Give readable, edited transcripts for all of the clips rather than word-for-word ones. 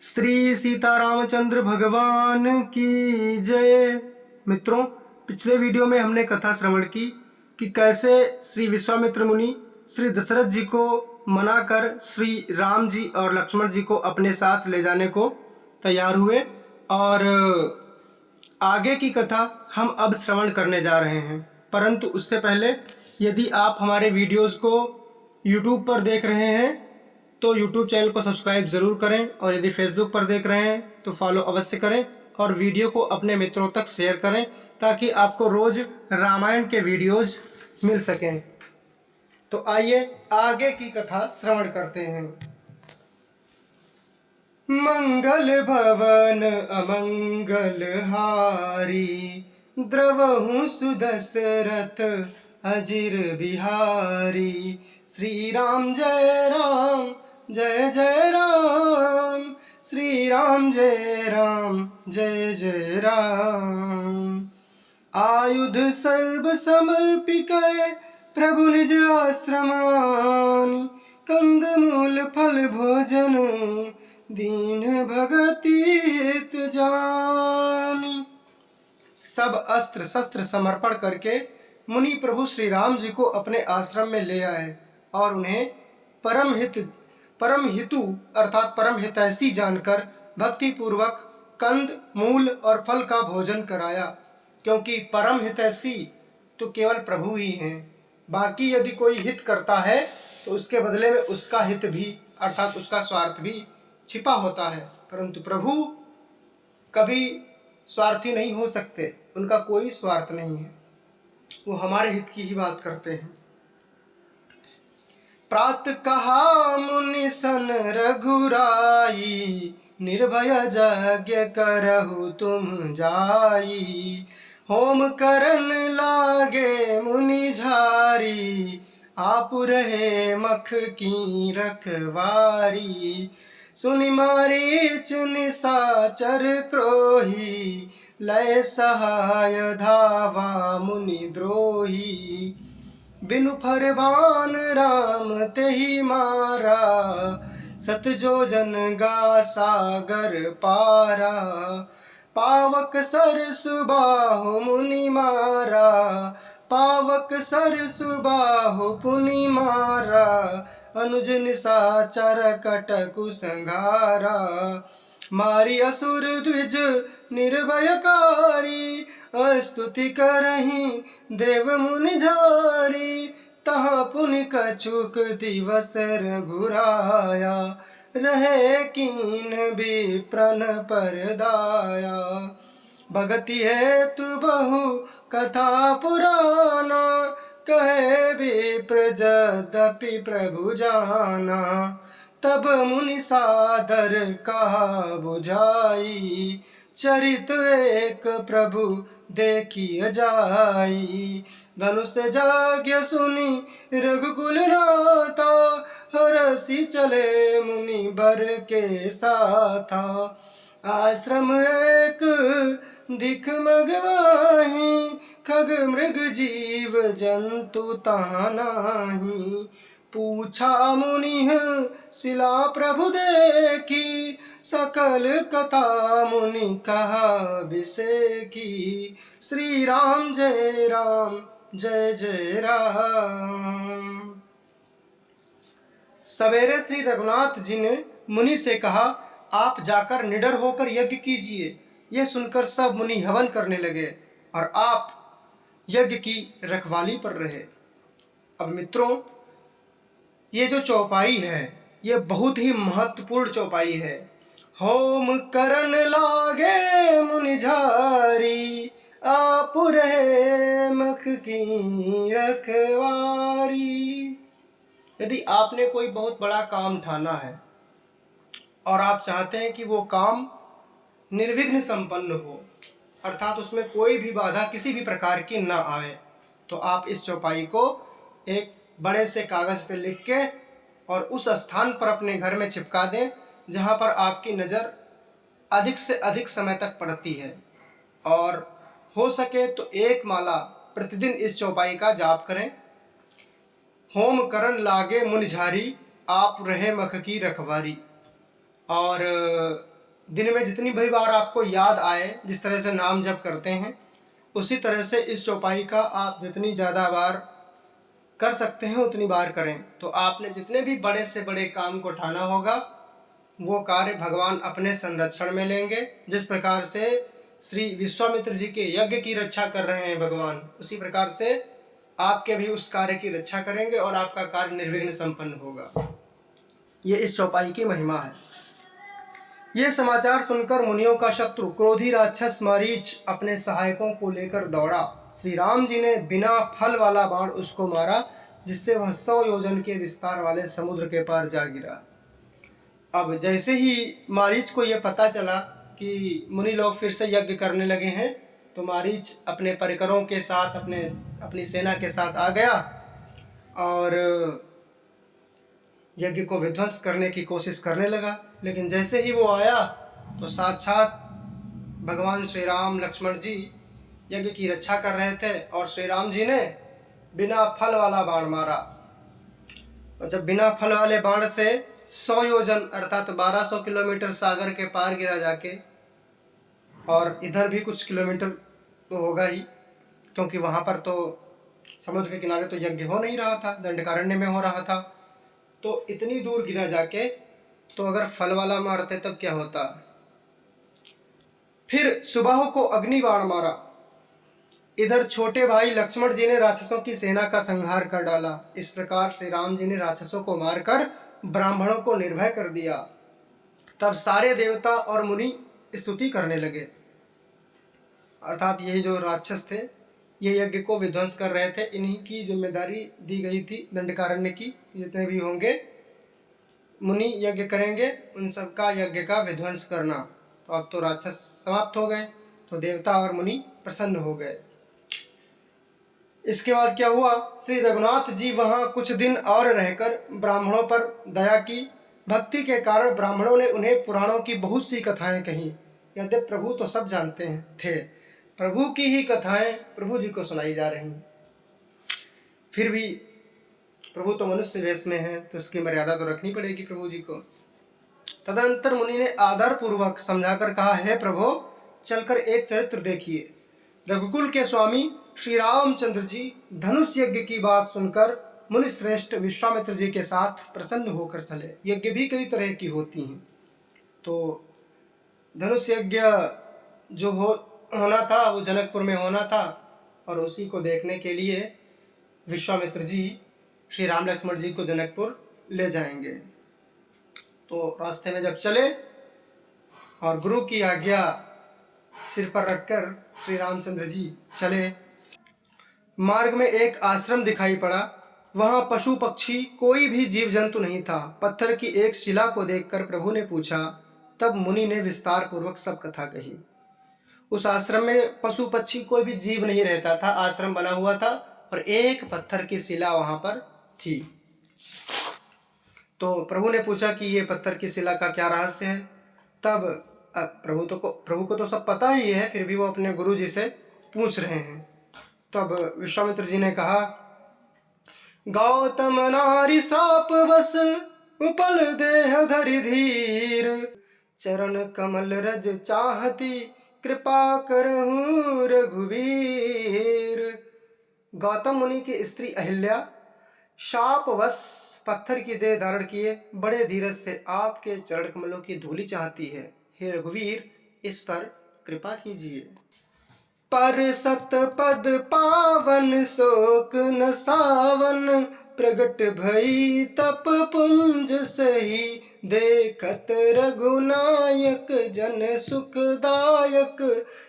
श्री सीतारामचंद्र भगवान की जय। मित्रों, पिछले वीडियो में हमने कथा श्रवण की कि कैसे श्री विश्वामित्र मुनि श्री दशरथ जी को मनाकर श्री राम जी और लक्ष्मण जी को अपने साथ ले जाने को तैयार हुए, और आगे की कथा हम अब श्रवण करने जा रहे हैं। परंतु उससे पहले यदि आप हमारे वीडियोस को YouTube पर देख रहे हैं तो YouTube चैनल को सब्सक्राइब ज़रूर करें, और यदि Facebook पर देख रहे हैं तो फॉलो अवश्य करें, और वीडियो को अपने मित्रों तक शेयर करें ताकि आपको रोज़ रामायण के वीडियोज़ मिल सकें। तो आइए आगे की कथा श्रवण करते हैं। मंगल भवन अमंगल हारी, द्रवहु सुदशरथ अजिर बिहारी। श्री राम जय राम जय जय राम, श्री राम जय राम जय जय राम। आयुध सर्व समर्पिकै प्रभु निज आश्रमानि, कंद मूल फल भोजन दीन भगति हित जानी। सब अस्त्र शस्त्र समर्पण करके मुनि प्रभु श्री राम जी को अपने आश्रम में ले आए और उन्हें परम हितु अर्थात परम हितैषी जानकर भक्ति पूर्वक कंद मूल और फल का भोजन कराया, क्योंकि परम हितैषी तो केवल प्रभु ही हैं। बाकी यदि कोई हित करता है तो उसके बदले में उसका हित भी अर्थात उसका स्वार्थ भी छिपा होता है, परंतु प्रभु कभी स्वार्थी नहीं हो सकते, उनका कोई स्वार्थ नहीं है, वो हमारे हित की ही बात करते हैं। प्रातः कहा मुनि सन रघुराई, निर्भय यज्ञ करहु तुम जाई। होम करन लागे मुनि झारी, आप रहे मख की रखवारी। सुनि मारीच निशाचर क्रोही, लय सहाय धावा मुनि द्रोही। बिनु फरमान राम तेहि मारा, सत जोजन गा सागर पारा। पावक सर सुबाहु मुनि मारा, पावक सर सुबाहु पुनि मारा। अनुज निशाचर कटकु संघारा, मारी असुर द्विज निर्भयकारी। स्तुति करहि देव मुनि झारी, तहाँ पुनि कछुक दिवस रघुराया। रहे कीन विप्रन परदाया, भगति हेतु बहु कथा पुराना। कहे विप्र यद्यपि प्रभु जाना, तब मुनि सादर कहा बुझाई। चरित एक प्रभु देखिय जाई, धनुष जाग्य सुनी रघुकुल नाथा। हरषि चले मुनि बर के साथा, आश्रम एक दिख मगवाही। खग मृग जीव जंतु तहाँ नाही, पूछा मुनि शिला प्रभु देखी। सकल कथा मुनि कहा बिसेकी, श्री राम जय राम जय जय राम। सवेरे श्री रघुनाथ जी ने मुनि से कहा, आप जाकर निडर होकर यज्ञ कीजिए। यह सुनकर सब मुनि हवन करने लगे और आप यज्ञ की रखवाली पर रहे। अब मित्रों, ये जो चौपाई है ये बहुत ही महत्वपूर्ण चौपाई है। होम करन लागे मुनि झारी, आप रहे मख की रखवारी। यदि आपने कोई बहुत बड़ा काम ठाना है और आप चाहते हैं कि वो काम निर्विघ्न संपन्न हो, अर्थात उसमें कोई भी बाधा किसी भी प्रकार की ना आए, तो आप इस चौपाई को एक बड़े से कागज़ पे लिख के और उस स्थान पर अपने घर में चिपका दें जहाँ पर आपकी नज़र अधिक से अधिक समय तक पड़ती है। और हो सके तो एक माला प्रतिदिन इस चौपाई का जाप करें। होम करन लागे मुनि झारी, आप रहे मख की रखवारी। और दिन में जितनी भी बार आपको याद आए, जिस तरह से नाम जप करते हैं, उसी तरह से इस चौपाई का आप जितनी ज़्यादा बार कर सकते हैं उतनी बार करें। तो आपने जितने भी बड़े से बड़े काम को उठाना होगा वो कार्य भगवान अपने संरक्षण में लेंगे। जिस प्रकार से श्री विश्वामित्र जी के यज्ञ की रक्षा कर रहे हैं भगवान, उसी प्रकार से आपके भी उस कार्य की रक्षा करेंगे और आपका कार्य निर्विघ्न संपन्न होगा। ये इस चौपाई की महिमा है। ये समाचार सुनकर मुनियों का शत्रु क्रोधी राक्षस मारीच अपने सहायकों को लेकर दौड़ा। श्री राम जी ने बिना फल वाला बाण उसको मारा, जिससे वह 100 योजन के विस्तार वाले समुद्र के पार जा गिरा। अब जैसे ही मारीच को यह पता चला कि मुनि लोग फिर से यज्ञ करने लगे हैं, तो मारीच अपने परिकरों के साथ अपनी सेना के साथ आ गया और यज्ञ को विध्वंस करने की कोशिश करने लगा। लेकिन जैसे ही वो आया तो साक्षात भगवान श्री राम लक्ष्मण जी यज्ञ की रक्षा कर रहे थे और श्री राम जी ने बिना फल वाला बाण मारा। और जब बिना फल वाले बाण से 100 योजन अर्थात 1200 किलोमीटर सागर के पार गिरा जाके, और इधर भी कुछ किलोमीटर तो होगा ही, क्योंकि वहाँ पर तो समुद्र के किनारे तो यज्ञ हो नहीं रहा था, दंडकारण्य में हो रहा था। तो इतनी दूर गिरा जाके, तो अगर फल वाला मारते तब क्या होता। फिर सुबाहु को अग्नि बाण मारा। इधर छोटे भाई लक्ष्मण जी ने राक्षसों की सेना का संहार कर डाला। इस प्रकार श्री राम जी ने राक्षसों को मारकर ब्राह्मणों को निर्भय कर दिया। तब सारे देवता और मुनि स्तुति करने लगे। अर्थात यही जो राक्षस थे, ये यज्ञ को विध्वंस कर रहे थे, इन्हीं की जिम्मेदारी दी गई थी दंडकारण्य की। जितने भी होंगे मुनि यज्ञ करेंगे, उन सबका यज्ञ का विध्वंस करना। तो अब तो राक्षस समाप्त हो गए, तो देवता और मुनि प्रसन्न हो गए। इसके बाद क्या हुआ, श्री रघुनाथ जी वहाँ कुछ दिन और रहकर ब्राह्मणों पर दया की। भक्ति के कारण ब्राह्मणों ने उन्हें पुराणों की बहुत सी कथाएं कहीं। यद्यपि प्रभु तो सब जानते थे, प्रभु की ही कथाएं प्रभु जी को सुनाई जा रही। फिर भी प्रभु तो मनुष्य वेश में है, तो उसकी मर्यादा तो रखनी पड़ेगी प्रभु जी को। तदनंतर मुनि ने आदर पूर्वक समझाकर कहा, हे प्रभु, चलकर एक चरित्र देखिए। रघुकुल के स्वामी श्री रामचंद्र जी धनुष यज्ञ की बात सुनकर मुनि श्रेष्ठ विश्वामित्र जी के साथ प्रसन्न होकर चले। यज्ञ भी कई तरह की होती हैं, तो धनुष यज्ञ जो होना था वो जनकपुर में होना था, और उसी को देखने के लिए विश्वामित्र जी श्री राम लक्ष्मण जी को जनकपुर ले जाएंगे। तो रास्ते में जब चले और गुरु की आज्ञा सिर पर रखकर श्री रामचंद्र जी चले, मार्ग में एक आश्रम दिखाई पड़ा। वहाँ पशु पक्षी कोई भी जीव जंतु नहीं था। पत्थर की एक शिला को देखकर प्रभु ने पूछा। तब मुनि ने विस्तार पूर्वक सब कथा कही। उस आश्रम में पशु पक्षी कोई भी जीव नहीं रहता था, आश्रम बना हुआ था और एक पत्थर की शिला वहाँ पर थी। तो प्रभु ने पूछा कि ये पत्थर की शिला का क्या रहस्य है। तब प्रभु को तो सब पता ही है, फिर भी वो अपने गुरु जी से पूछ रहे हैं। तब विश्वामित्र जी ने कहा, गौतम नारी श्राप बस उपल देह धरि धीर, चरण कमल रज चाहती कृपा करहूँ रघुवीर। गौतम मुनि की स्त्री अहिल्या शापवश पत्थर की देह धारण किए बड़े धीरज से आपके चरण कमलों की धूलि चाहती है। हे रघुवीर, इस पर कृपा कीजिए। पर सत पद पावन शोक न सावन, प्रगट भई तप पुंज सही, देखत रघुनायक जन सुखदायक,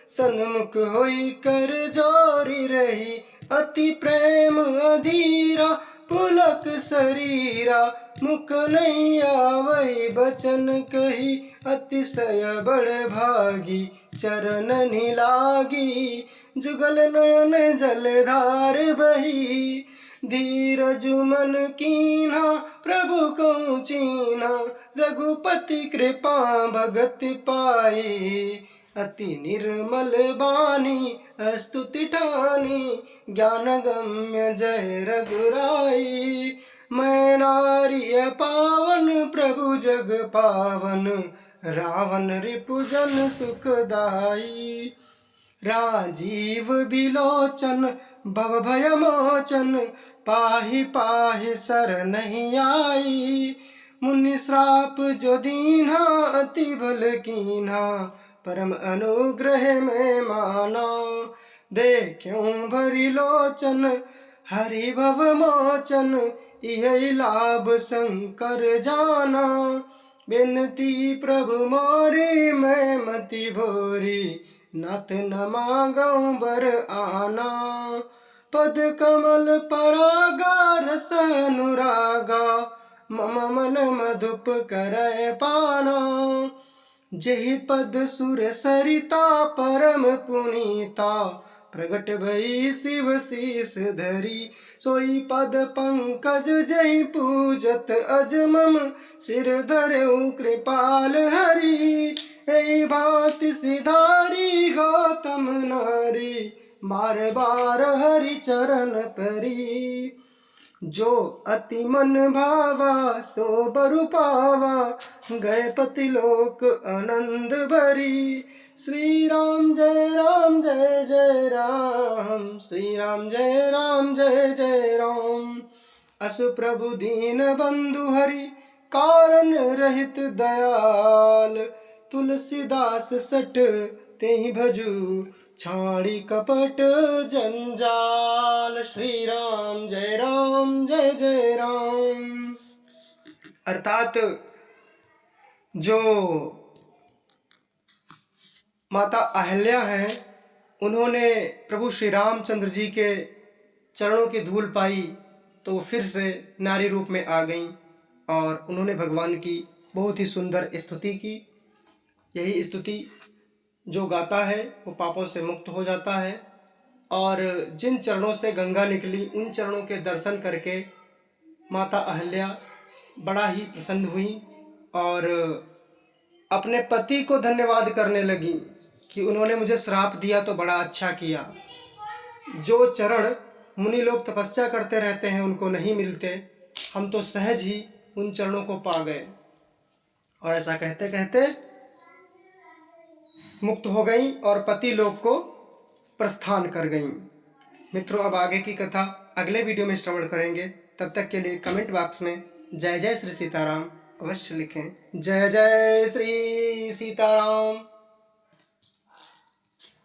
सन्मुख होई कर जोरी रही, अति प्रेम अधीरा पुलक शरीरा, मुख नहीं आवई बचन कही, अतिशय बड़ भागी चरण निलागी, जुगल नयन जलधार बही, धीरज मन कीन्हा प्रभु को चीन्हा, रघुपति कृपा भगत पाई, अति निर्मल बानी स्तुति ठानी, ज्ञान गम्य जय रघुराई, मैं नारी पावन प्रभु जग पावन, रावण रिपुजन सुखदाई। राजीव बिलोचन भव भय मोचन, पाहि पाहि शरणहि आई। मुनि श्राप जो दीन्हा अति भल कीन्हा, परम अनुग्रह में माना। देख्यों भरी लोचन हरि भव मोचन, यही लाभ शंकर जाना। बिनती प्रभु मोरी मैं मति भोरी, नाथ न मांगऊं बर आना। पद कमल परागा रस अनुरागा, मम मन मधुप करय पाना। जेहि पद सुर सरिता परम पुनीता, प्रगट भई शिव शीस धरी। सोई पद पंकज जहि पूजत अज मम, सिर धरऊ कृपाल हरि। एहि भांति सिधारी गौतम नारी, बार बार हरि चरण परी। जो अति मन भावा सो बरु पावा, गए पति लोक आनंद भरी। श्री राम जय जय राम, श्री राम जय जय राम। असु प्रभु दीन बंधु हरि, कारण रहित दयाल। तुलसीदास सठ तेहि भजू, छाड़ी कपट जंजाल। श्री राम जय जय राम। अर्थात जो माता अहल्या हैं, उन्होंने प्रभु श्री रामचंद्र जी के चरणों की धूल पाई तो फिर से नारी रूप में आ गईं और उन्होंने भगवान की बहुत ही सुंदर स्तुति की। यही स्तुति जो गाता है वो पापों से मुक्त हो जाता है, और जिन चरणों से गंगा निकली उन चरणों के दर्शन करके माता अहल्या बड़ा ही प्रसन्न हुई और अपने पति को धन्यवाद करने लगी कि उन्होंने मुझे श्राप दिया तो बड़ा अच्छा किया। जो चरण मुनि लोग तपस्या करते रहते हैं उनको नहीं मिलते, हम तो सहज ही उन चरणों को पा गए। और ऐसा कहते कहते मुक्त हो गई और पति लोक को प्रस्थान कर गई। मित्रों, अब आगे की कथा अगले वीडियो में श्रवण करेंगे। तब तक के लिए कमेंट बॉक्स में जय जय श्री सीताराम अवश्य लिखें। जय जय श्री सीताराम।